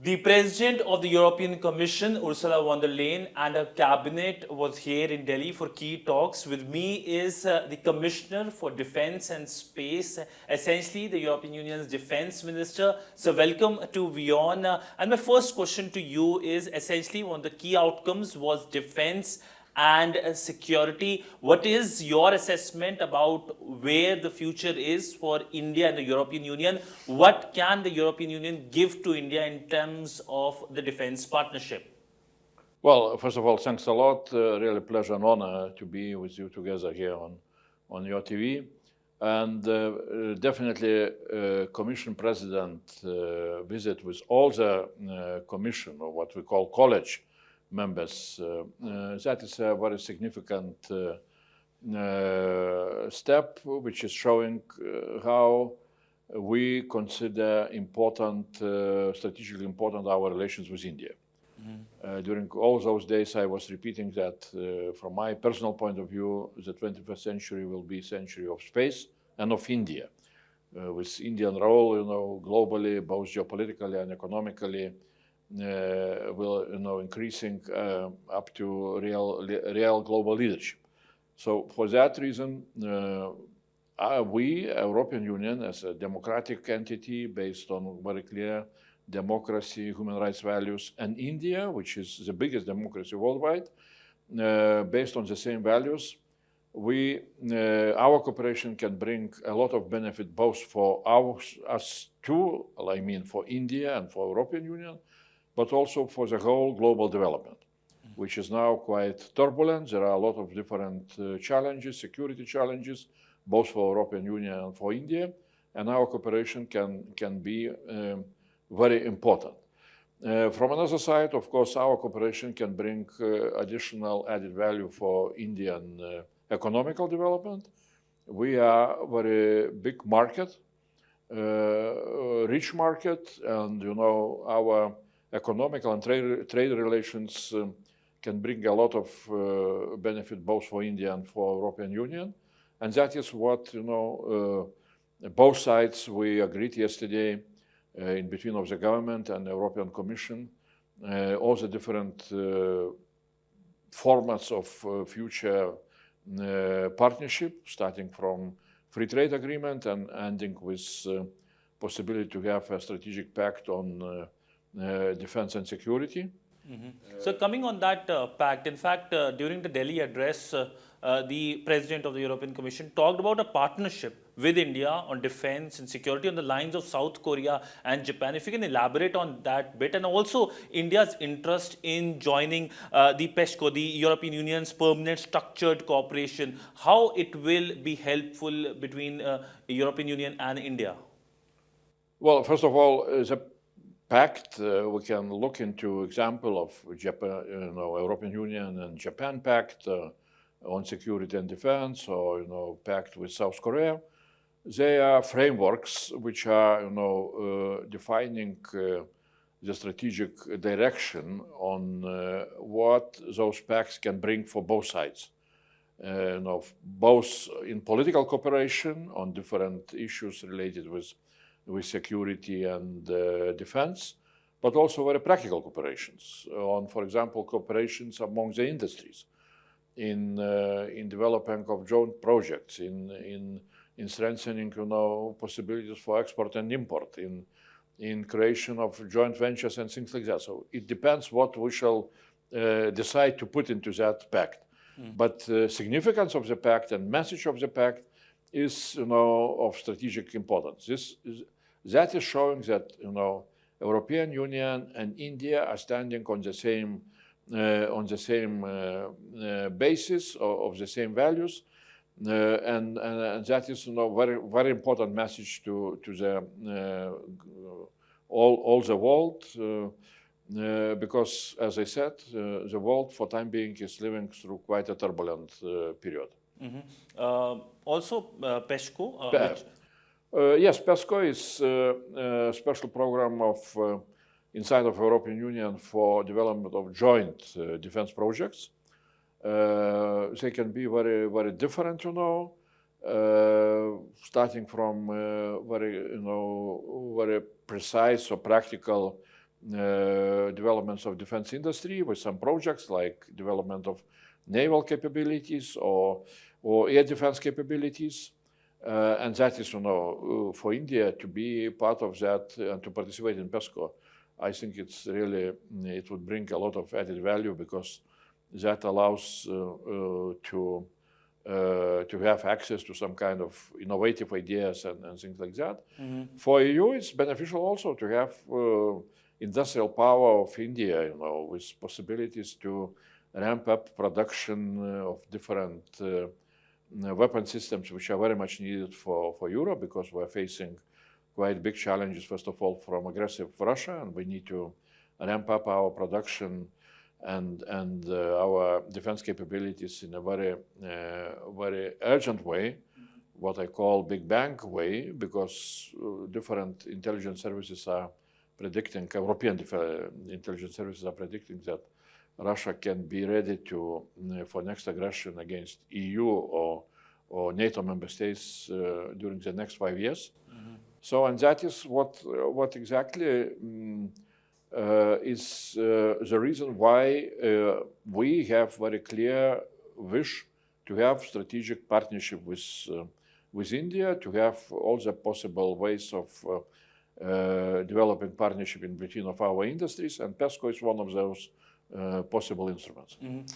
The President of the European Commission, Ursula von der Leyen, and her cabinet was here in Delhi for key talks. With me is the Commissioner for Defence and Space, essentially the European Union's Defence Minister. So welcome to WION. And my first question to you is essentially one of the key outcomes was defence and security. What is your assessment about where the future is for India and the European Union? What can the European Union give to India in terms of the defense partnership? Well, first of all, thanks a lot. Really pleasure and honor to be with you together here on your TV. And definitely Commission President visit with all the Commission, or what we call college members. That is a very significant step, which is showing how we consider important, strategically important, our relations with India. During all those days, I was repeating that from my personal point of view, the 21st century will be a century of space and of India, with Indian role, globally, both geopolitically and economically, will increasing up to real global leadership. So for that reason, we, European Union, as a democratic entity based on very clear democracy, human rights values, and India, which is the biggest democracy worldwide, based on the same values, our cooperation can bring a lot of benefit both for us too, I mean for India and for European Union, but also for the whole global development, which is now quite turbulent. There are a lot of different challenges, security challenges, both for European Union and for India, and our cooperation can be very important. From another side, of course, our cooperation can bring additional added value for Indian economical development. We are a very big market, rich market, and our economical and trade relations can bring a lot of benefit both for India and for European Union. And that is what, both sides, we agreed yesterday in between of the government and the European Commission, all the different formats of future partnership, starting from free trade agreement and ending with possibility to have a strategic pact on defense and security. So coming on that pact, in fact, during the Delhi address, the President of the European Commission talked about a partnership with India on defense and security on the lines of South Korea and Japan. If you can elaborate on that bit, and also India's interest in joining the Pesco, the European Union's permanent structured cooperation, how it will be helpful between the European Union and India? Well, first of all, the pact, we can look into example of Japan, European Union and Japan pact on security and defense, or pact with South Korea. They are frameworks which are defining the strategic direction on what those pacts can bring for both sides. Both in political cooperation on different issues related with security and defense, but also very practical cooperations on, for example, cooperations among the industries in developing of joint projects, in strengthening possibilities for export and import, in creation of joint ventures and things like that. So it depends what we shall decide to put into that pact. But significance of the pact and message of the pact is of strategic importance. That is showing that European Union and India are standing on the same basis of the same values, and that is very important message to the all the world, because as I said, the world for time being is living through quite a turbulent period. Also, Pesco. Yes, Pesco is a special program of inside of European Union for development of joint defense projects. They can be very, very different, starting from very precise or practical developments of defense industry with some projects like development of naval capabilities or air defense capabilities. And that is, for India to be part of that and to participate in Pesco, I think it would bring a lot of added value because that allows to have access to some kind of innovative ideas and things like that. Mm-hmm. For EU, it's beneficial also to have industrial power of India, with possibilities to ramp up production of different weapon systems, which are very much needed for Europe because we're facing quite big challenges, first of all, from aggressive Russia, and we need to ramp up our production and our defense capabilities in a very, very urgent way, what I call Big Bang way, because different intelligence services are predicting, European intelligence services are predicting that Russia can be ready for next aggression against EU or NATO member states during the next 5 years. Mm-hmm. So, and that is what exactly is the reason why we have very clear wish to have strategic partnership with India, to have all the possible ways of developing partnership in between of our industries, and Pesco is one of those possible instruments. Mm-hmm.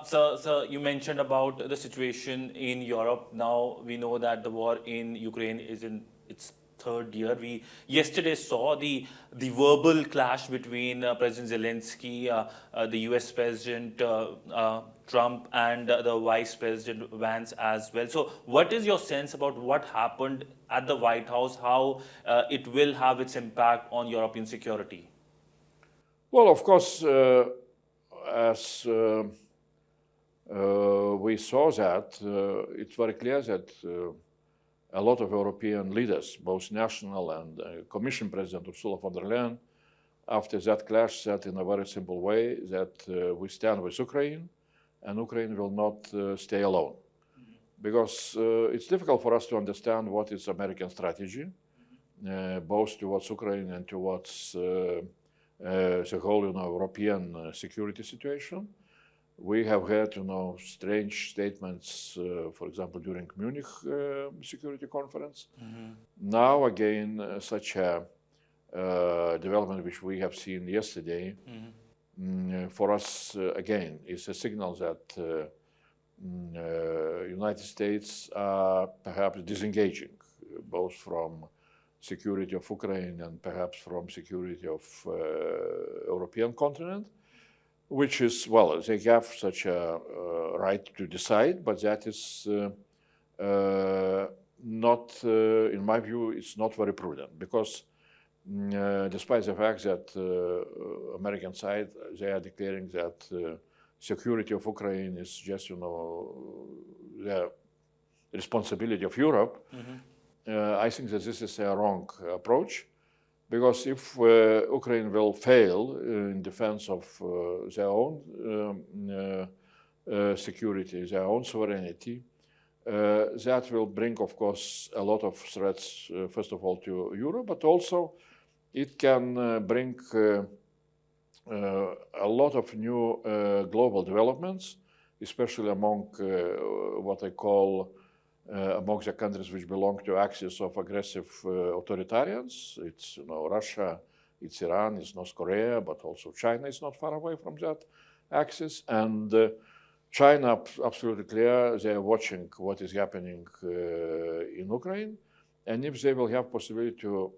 So you mentioned about the situation in Europe. Now we know that the war in Ukraine is in its third year. We yesterday saw the verbal clash between President Zelensky, the US President Trump, and the Vice President Vance as well. So what is your sense about what happened at the White House, how it will have its impact on European security? Well, of course, as we saw that, it's very clear that a lot of European leaders, both national and Commission President Ursula von der Leyen, after that clash said in a very simple way that we stand with Ukraine and Ukraine will not stay alone. Mm-hmm. Because it's difficult for us to understand what is American strategy, both towards Ukraine and towards the whole European security situation. We have heard strange statements, for example, during Munich Security Conference. Mm-hmm. Now again, such a development which we have seen yesterday, for us again is a signal that United States are perhaps disengaging both from security of Ukraine and perhaps from security of European continent, which is, well, they have such a right to decide, but that is not, in my view, it's not very prudent because despite the fact that American side, they are declaring that security of Ukraine is just, the responsibility of Europe, I think that this is a wrong approach. Because if Ukraine will fail in defense of their own security, their own sovereignty, that will bring, of course, a lot of threats, first of all, to Europe, but also it can bring a lot of new global developments, especially among what I call among the countries which belong to axis of aggressive authoritarians. It's Russia, it's Iran, it's North Korea, but also China is not far away from that axis. And China, absolutely clear, they are watching what is happening in Ukraine. And if they will have possibility to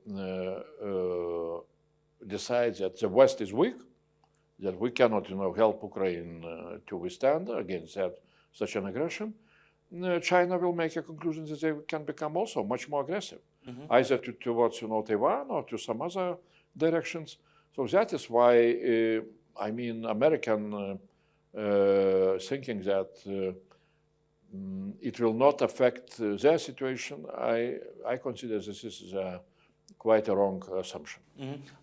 decide that the West is weak, that we cannot help Ukraine to withstand against such an aggression, China will make a conclusion that they can become also much more aggressive, either towards Taiwan or to some other directions. So that is why American thinking that it will not affect their situation, I consider this is quite a wrong assumption.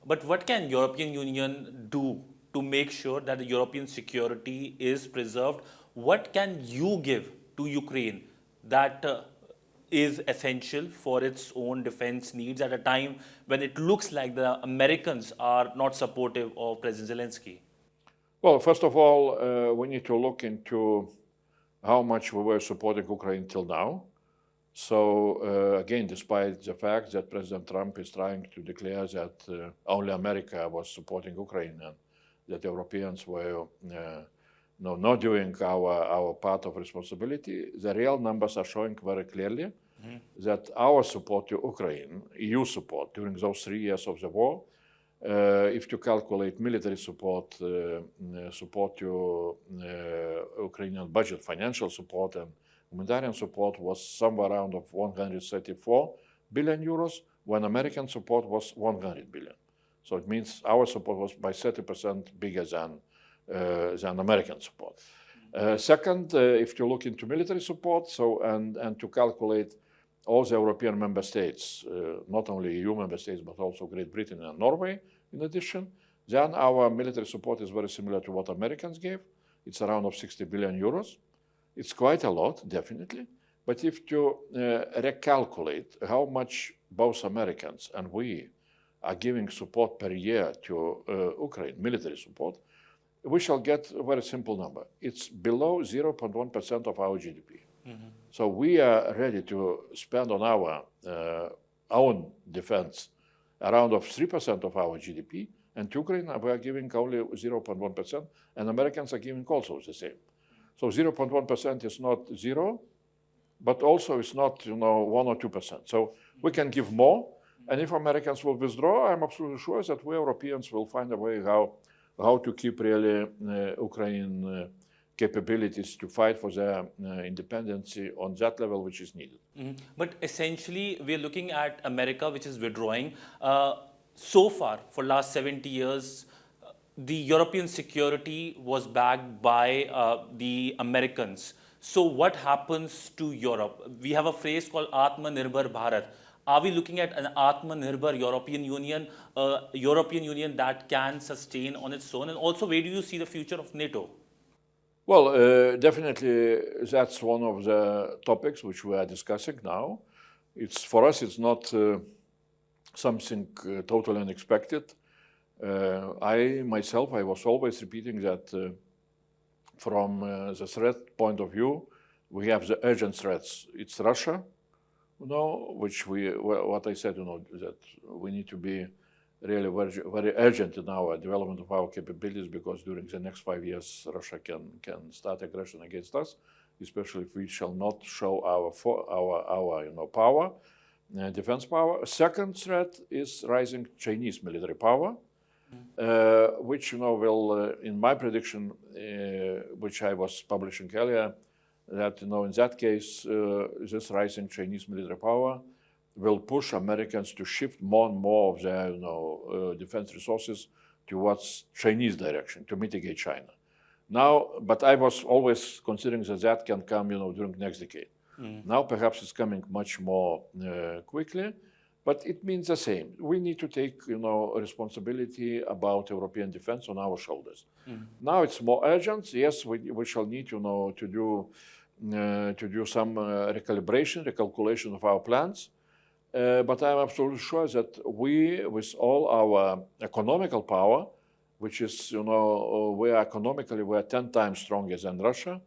But what can European Union do to make sure that the European security is preserved? What can you give to Ukraine that is essential for its own defense needs at a time when it looks like the Americans are not supportive of President Zelensky? Well, first of all, we need to look into how much we were supporting Ukraine till now. So again, despite the fact that President Trump is trying to declare that only America was supporting Ukraine and that Europeans were not doing our part of responsibility, the real numbers are showing very clearly that our support to Ukraine, EU support during those 3 years of the war, if you calculate military support, support to Ukrainian budget, financial support and humanitarian support was somewhere around of 134 billion euros, when American support was 100 billion. So it means our support was by 30% bigger than American support. Second, if you look into military support, and to calculate all the European member states, not only EU member states, but also Great Britain and Norway in addition, then our military support is very similar to what Americans gave. It's around of 60 billion euros. It's quite a lot, definitely. But if you recalculate how much both Americans and we are giving support per year to Ukraine, military support, we shall get a very simple number. It's below 0.1% of our GDP. So we are ready to spend on our own defense around of 3% of our GDP, and to Ukraine we are giving only 0.1%, and Americans are giving also the same. So 0.1% is not zero, but also it's not 1 or 2%. So we can give more, and if Americans will withdraw, I'm absolutely sure that we Europeans will find a way how to keep really Ukraine capabilities to fight for their independence on that level which is needed. But essentially, we're looking at America, which is withdrawing. So far, for last 70 years, the European security was backed by the Americans. So what happens to Europe? We have a phrase called Atmanirbhar Bharat. Are we looking at an Atmanirbhar European Union, European Union that can sustain on its own? And also, where do you see the future of NATO? Well, definitely that's one of the topics which we are discussing now. For us, it's not something totally unexpected. I was always repeating that from the threat point of view, we have the urgent threats. It's Russia, what I said, that we need to be really very, very urgent in our development of our capabilities, because during the next 5 years, Russia can start aggression against us, especially if we shall not show our power, defense power. Second threat is rising Chinese military power, which will, in my prediction, which I was publishing earlier, that in that case, this rising Chinese military power will push Americans to shift more and more of their defense resources towards Chinese direction to mitigate China. Now, but I was always considering that can come during the next decade. Now perhaps it's coming much more quickly, but it means the same. We need to take responsibility about European defense on our shoulders. Now it's more urgent. Yes, we shall need to do some recalculation of our plans. But I'm absolutely sure that we, with all our economical power, which is, we are 10 times stronger than Russia,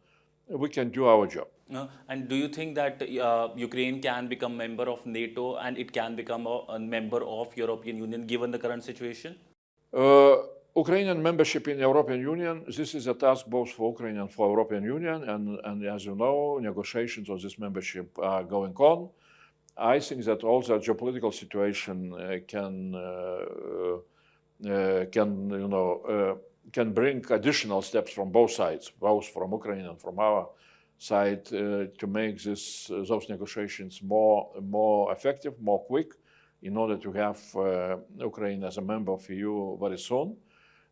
we can do our job. And do you think that Ukraine can become a member of NATO and it can become a member of European Union given the current situation? Ukrainian membership in the European Union, this is a task both for Ukraine and for European Union. And as you know, negotiations on this membership are going on. I think that also geopolitical situation can bring additional steps from both sides, both from Ukraine and from our side, to make those negotiations more effective, more quick, in order to have Ukraine as a member of EU very soon.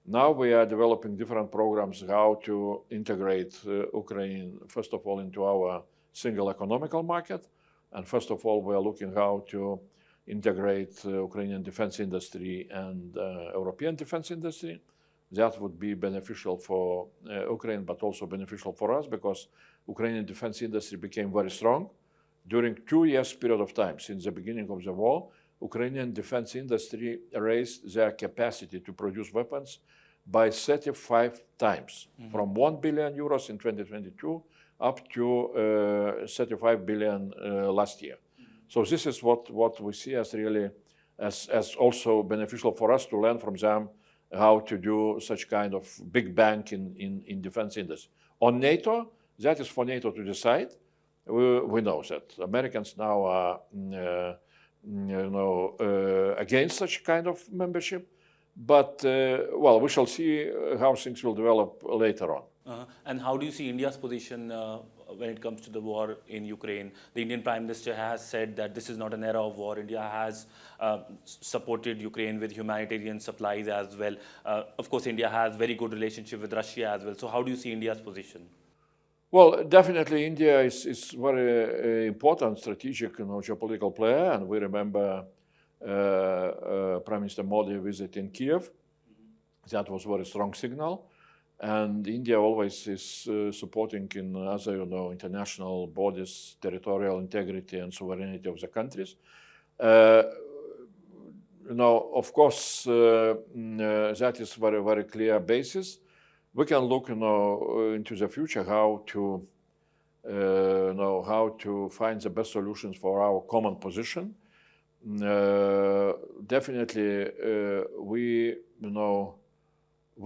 Now we are developing different programs how to integrate Ukraine, first of all, into our single economical market. And first of all, we are looking how to integrate Ukrainian defense industry and European defense industry. That would be beneficial for Ukraine, but also beneficial for us, because Ukrainian defense industry became very strong during 2 years period of time, since the beginning of the war, Ukrainian defense industry raised their capacity to produce weapons by 35 times, from 1 billion euros in 2022 up to 35 billion last year. So this is what we see as really as also beneficial for us to learn from them how to do such kind of big bang in defense industry. On NATO, that is for NATO to decide. We know that Americans now are against such kind of membership, but well, we shall see how things will develop later on. And how do you see India's position when it comes to the war in Ukraine? The Indian Prime Minister has said that this is not an era of war. India has supported Ukraine with humanitarian supplies as well. Of course, India has very good relationship with Russia as well. So how do you see India's position? Well, definitely India is very important strategic geopolitical player, and we remember Prime Minister Modi visiting Kiev. That was a very strong signal. And India always is supporting in other, international bodies, territorial integrity and sovereignty of the countries. Of course, that is very, very clear basis. We can look, into the future how to find the best solutions for our common position. Definitely, we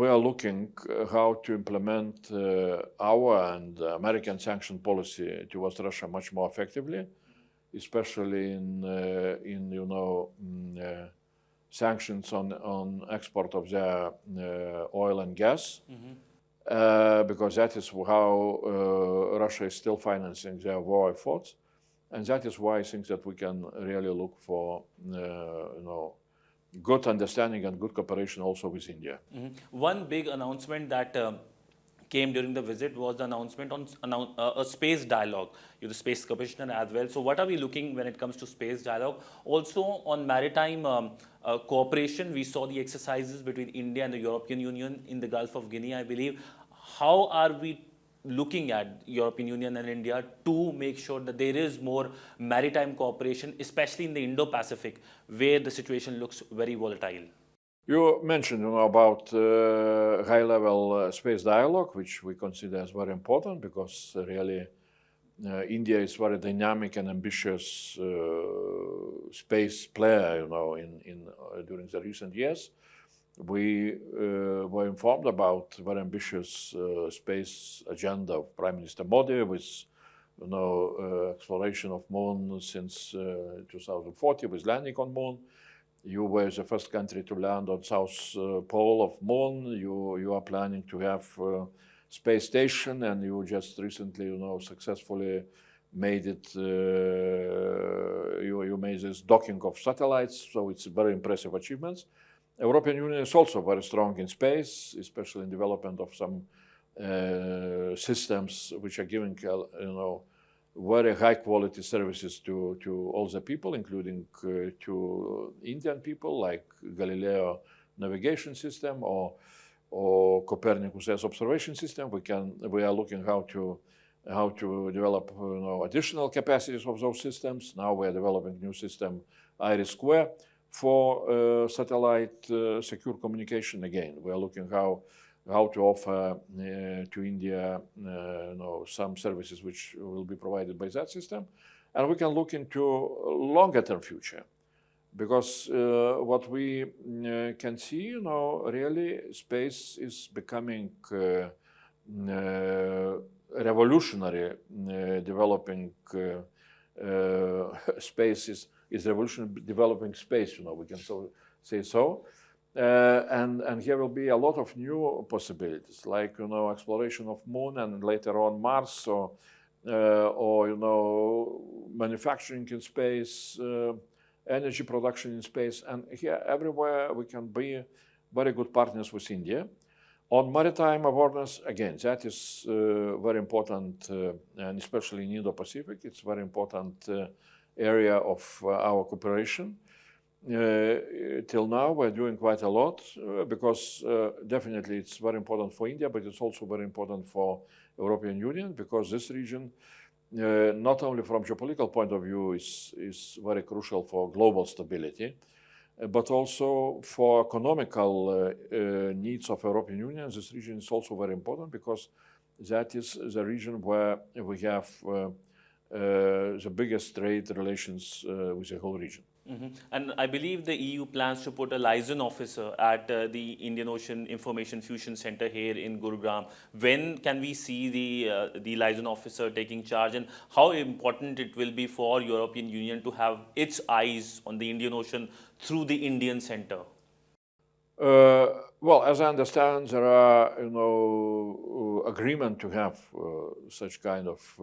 are looking how to implement our and American sanction policy towards Russia much more effectively, especially in sanctions on export of their oil and gas, because that is how Russia is still financing their war efforts, and that is why I think that we can really look for good understanding and good cooperation also with India. One big announcement that came during the visit was the announcement on a space dialogue. You're the space commissioner as well. So what are we looking when it comes to space dialogue? Also on maritime cooperation, we saw the exercises between India and the European Union in the Gulf of Guinea, I believe. How are we looking at European Union and India to make sure that there is more maritime cooperation, especially in the Indo-Pacific, where the situation looks very volatile? You mentioned about high-level space dialogue, which we consider as very important because really India is very dynamic and ambitious space player. During the recent years, we were informed about very ambitious space agenda of Prime Minister Modi with exploration of Moon since 2040 with landing on Moon. You were the first country to land on South Pole of Moon. You are planning to have space station, and you just recently, successfully made it. You made this docking of satellites, so it's very impressive achievements. European Union is also very strong in space, especially in development of some systems which are giving, very high quality services to all the people, including to Indian people, like Galileo navigation system or Copernicus Earth observation system. We are looking how to develop additional capacities of those systems. Now we are developing new system IRIS² for satellite secure communication. Again, we are looking how to offer to India some services which will be provided by that system. And we can look into longer term future, because what we can see, really space is becoming revolutionary. Developing space is revolution developing space, we can say so. And here will be a lot of new possibilities, like exploration of Moon and later on Mars, or manufacturing in space, energy production in space, and here everywhere we can be very good partners with India. On maritime awareness, again, that is very important, and especially in Indo-Pacific, it's very important area of our cooperation. Till now, we're doing quite a lot because definitely it's very important for India, but it's also very important for European Union, because this region not only from geopolitical point of view is very crucial for global stability, but also for economical needs of European Union. This region is also very important because that is the region where we have the biggest trade relations with the whole region. And I believe the EU plans to put a liaison officer at the Indian Ocean Information Fusion Center here in Gurugram. When can we see the liaison officer taking charge, and how important it will be for European Union to have its eyes on the Indian Ocean through the Indian Center? Well, as I understand, there are agreement to have such kind of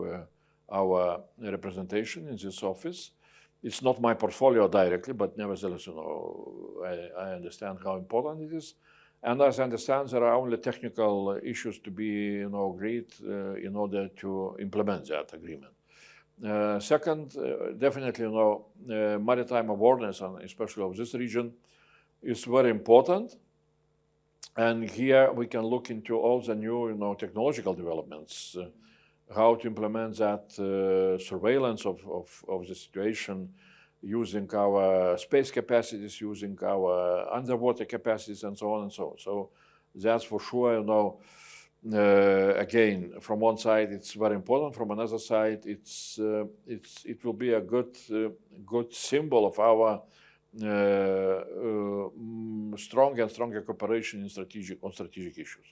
our representation in this office. It's not my portfolio directly, but nevertheless, I understand how important it is. And as I understand, there are only technical issues to be agreed in order to implement that agreement. Second, definitely, maritime awareness, and especially of this region, is very important. And here we can look into all the new, technological developments, how to implement that surveillance of the situation using our space capacities, using our underwater capacities, and so on and so on. So that's for sure, again, from one side it's very important. From another side, it will be a good symbol of our stronger and stronger cooperation on strategic issues.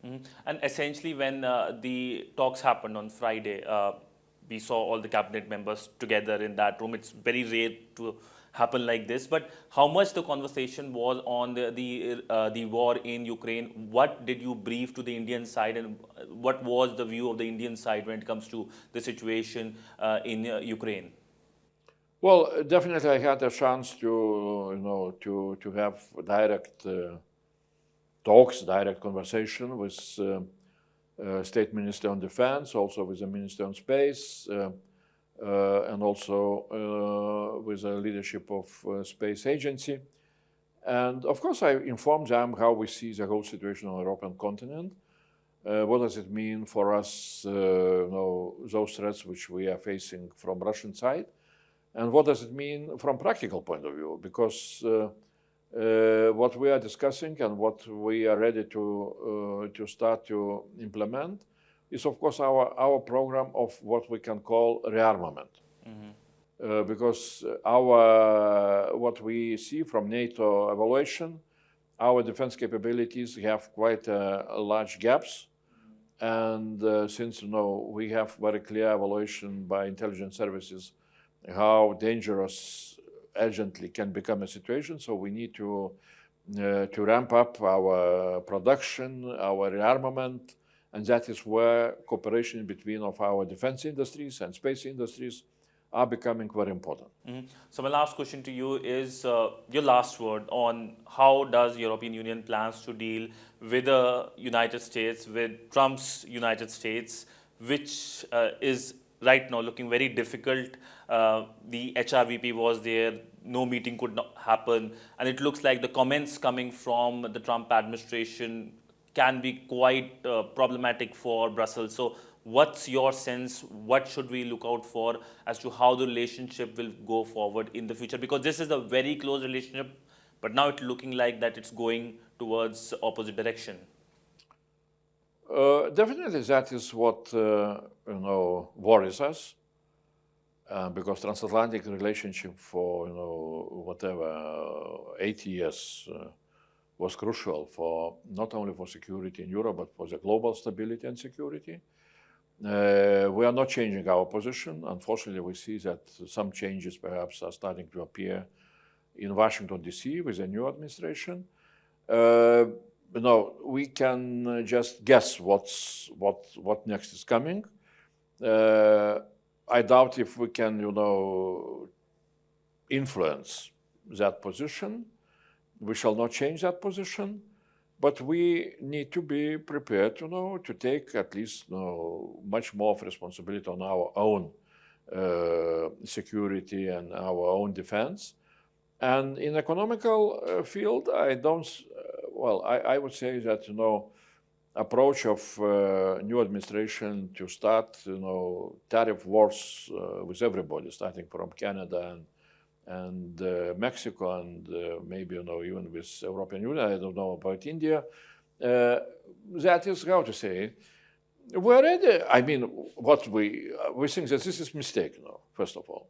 And essentially, when the talks happened on Friday, we saw all the cabinet members together in that room. It's very rare to happen like this. But how much the conversation was on the war in Ukraine? What did you brief to the Indian side, and what was the view of the Indian side when it comes to the situation in Ukraine? Well, definitely, I had a chance to have direct talks, direct conversation with State Minister on Defense, also with the Minister on Space, and also with the leadership of Space Agency. And of course, I informed them how we see the whole situation on the European continent. What does it mean for us, those threats which we are facing from Russian side? And what does it mean from practical point of view? Because what we are discussing and what we are ready to start to implement is, of course, our program of what we can call rearmament. Because what we see from NATO evaluation, our defense capabilities have quite large gaps. And since we have very clear evaluation by intelligence services how dangerous urgently can become a situation, so we need to ramp up our production, our rearmament, and that is where cooperation between of our defense industries and space industries are becoming very important. So my last question to you is your last word on how does European Union plans to deal with the United States, with Trump's United States, which is right now looking very difficult. The HRVP was there, no meeting could not happen, and it looks like the comments coming from the Trump administration can be quite problematic for Brussels. So what's your sense? What should we look out for as to how the relationship will go forward in the future? Because this is a very close relationship, but now it's looking like that it's going towards opposite direction. Definitely, that is what worries us, because transatlantic relationship for whatever 80 years was crucial for not only for security in Europe but for the global stability and security. We are not changing our position. Unfortunately, we see that some changes perhaps are starting to appear in Washington, D.C. with the new administration. We can just guess what next is coming. I doubt if we can, influence that position. We shall not change that position, but we need to be prepared, to take at least, much more of responsibility on our own security and our own defense. And in economical field, I would say that, approach of new administration to start, tariff wars with everybody, starting from Canada and Mexico and maybe, even with European Union. I don't know about India. That is, how to say, we're ready. I mean, what we think that this is a mistake, first of all.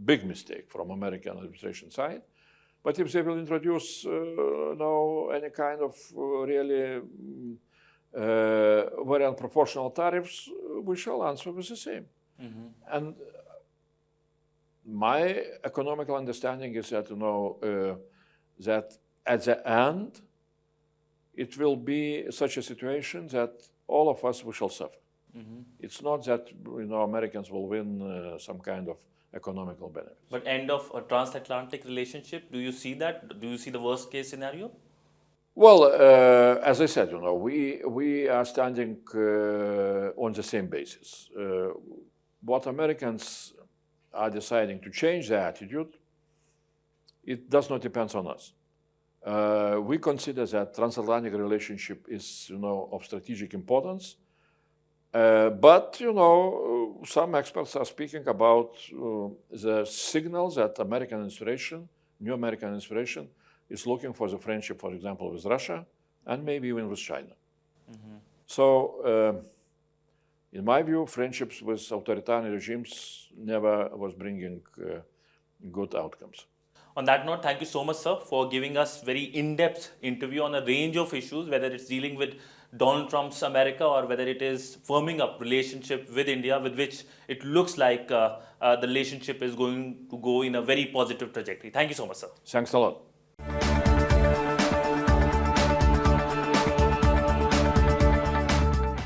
Big mistake from American administration side. But if they will introduce any kind of really very unproportional tariffs, we shall answer with the same. And my economical understanding is that that at the end it will be such a situation that all of us we shall suffer. It's not that Americans will win some kind of economical benefits. But end of a transatlantic relationship, do you see that? Do you see the worst case scenario? Well, as I said, we are standing on the same basis. What Americans are deciding to change their attitude, it does not depend on us. We consider that transatlantic relationship is, of strategic importance. But, some experts are speaking about the signals that new American administration is looking for the friendship, for example, with Russia and maybe even with China. So, in my view, friendships with authoritarian regimes never was bringing good outcomes. On that note, thank you so much, sir, for giving us very in-depth interview on a range of issues, whether it's dealing with Donald Trump's America or whether it is firming up relationship with India, with which it looks like the relationship is going to go in a very positive trajectory. Thank you so much, sir. Thanks a lot.